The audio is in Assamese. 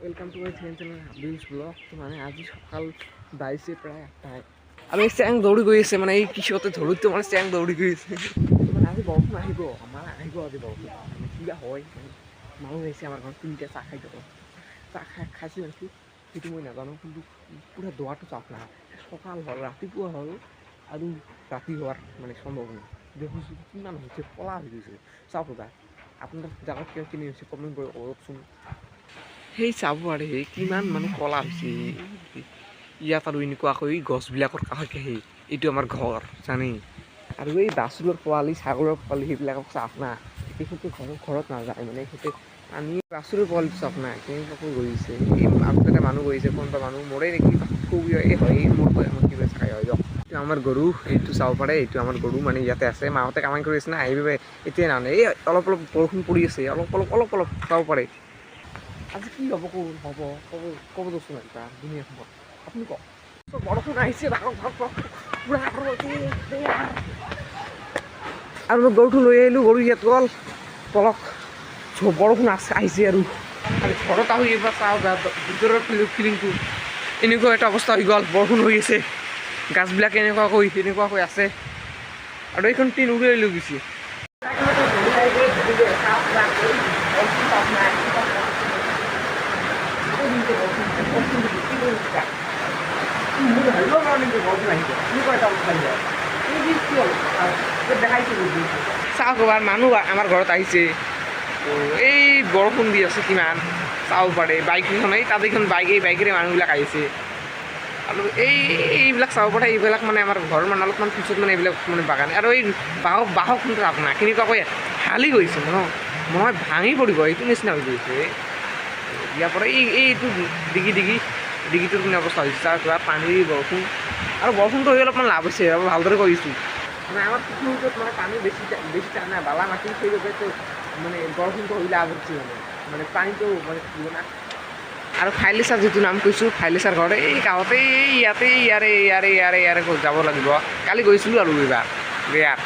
ওয়েলকাম টু মাই চ্যানেল হাবিলস ব্লগ। তো মানে আজি সকাল বাইছে প্রায় 8টায় আৰু এই চেং দৌৰি গৈ আছে, মানে এই কিশোৰতে ধৰোঁতে মানে চেং দৌৰি গৈ আছে। মানে আজি বৰষুণ আহিব, আমাৰ আহিব আজি বৰষুণ। মানে কিবা হয় মানে মানুহ আহিছে আমাৰ ঘৰত, তিনিটা চাহ খাই যাব। চাহ খাইছে নেকি সেইটো মই নাজানো, কিন্তু পুৰা দোৱাটো চাওক না, সকাল হ'ল ৰাতিপুৱা হ'ল আৰু ৰাতি হোৱাৰ মানে সম্ভাৱনা দেখিছোঁ কিমান হৈছে, ক'লা হৈ গৈছে। চাওক ৰ'বা, আপোনাৰ জাগাত কিনি হৈছে কমেণ্ট কৰি কওকচোন। সেই চাব পাৰে কিমান মানে ক'লা হৈছে ইয়াত, আৰু এনেকুৱাকৈ গছবিলাকৰ কাষতে এইটো আমাৰ ঘৰ জানি, আৰু এই বাছুৰৰ পোৱালি ছাগলৰ পোৱালি সেইবিলাকক চাওক না, তেখেতে ঘৰত নাযায়, মানে তেখেতে পানী বাছুৰৰ পোৱালি চাওক না কেনেকুৱাকৈ গৈছে। এই আগতে মানুহ গৈছে, কোনোবা মানুহ মৰে নেকি হয় মোৰ কিবা চাই হয় দিয়ক। এইটো আমাৰ গৰু, এইটো চাব পাৰে, এইটো আমাৰ গৰু মানে ইয়াতে আছে। মাহঁতে কামাই কৰি আছে না, সেইবাবে এতিয়া নানে। এই অলপ অলপ বৰষুণ পৰি আছে, অলপ চাব পাৰে। আজি কি হ'ব ক'ব দোচোন এটা দুনীয়াখনত আপুনি কওক। বৰষুণ আহিছে পুৰা, আৰু মই গৰুটো লৈ আহিলোঁ, গৰু ইয়াত গ'ল পলক। বৰষুণ আহিছে আৰু ঘৰত আহি এইবাৰ চাওঁ ভিতৰৰ ফিলিংটো এনেকুৱা এটা অৱস্থা হৈ গ'ল। বৰষুণ হৈ আছে, গাছবিলাক এনেকুৱাকৈ আছে, আৰু এইখন টিন উৰিয়াই লৈ গৈছে। চাওক মানুহ আমাৰ ঘৰত আহিছে, এই বৰষুণ দি আছে কিমান চাব পাৰে। বাইকখন এই তাতেখন বাইক, এই বাইকেৰে মানুহবিলাক আহিছে, আৰু এইবিলাক চাব পাৰে। এইবিলাক মানে আমাৰ ঘৰৰ মানে অলপমান পিছত মানে এইবিলাক মানে বাগান, আৰু এই বাহক কিন্তু আপোনাৰ কেনেকুৱাকৈ হালি গৈছে নহয় ভাঙি পৰিব এইটো নিচিনা হৈ গৈছে। ইয়াৰ পৰা এইটো ডিগিটোৰ কিনে অৱস্থা হৈছে, তাৰ পৰা পানী বৰষুণ, আৰু বৰষুণটো হৈ অলপমান লাভ হৈছে, অলপ ভালদৰে কৰিছোঁ। মানে আমাৰ পুখুৰীটোত মানে পানী বেছি টান, বালা মাটি, সেইবাবেতো মানে বৰষুণটো হৈ লাভ হৈছে, মানে পানীটো মানে থাকিব না। আৰু ফাইলিচাৰ যিটো নাম কৈছোঁ, ফাইলিচাৰ ঘৰ এই গাঁৱতে, ইয়াতে ইয়াৰে যাব লাগিব। কালি গৈছিলোঁ আৰু এইবাৰ ইয়াত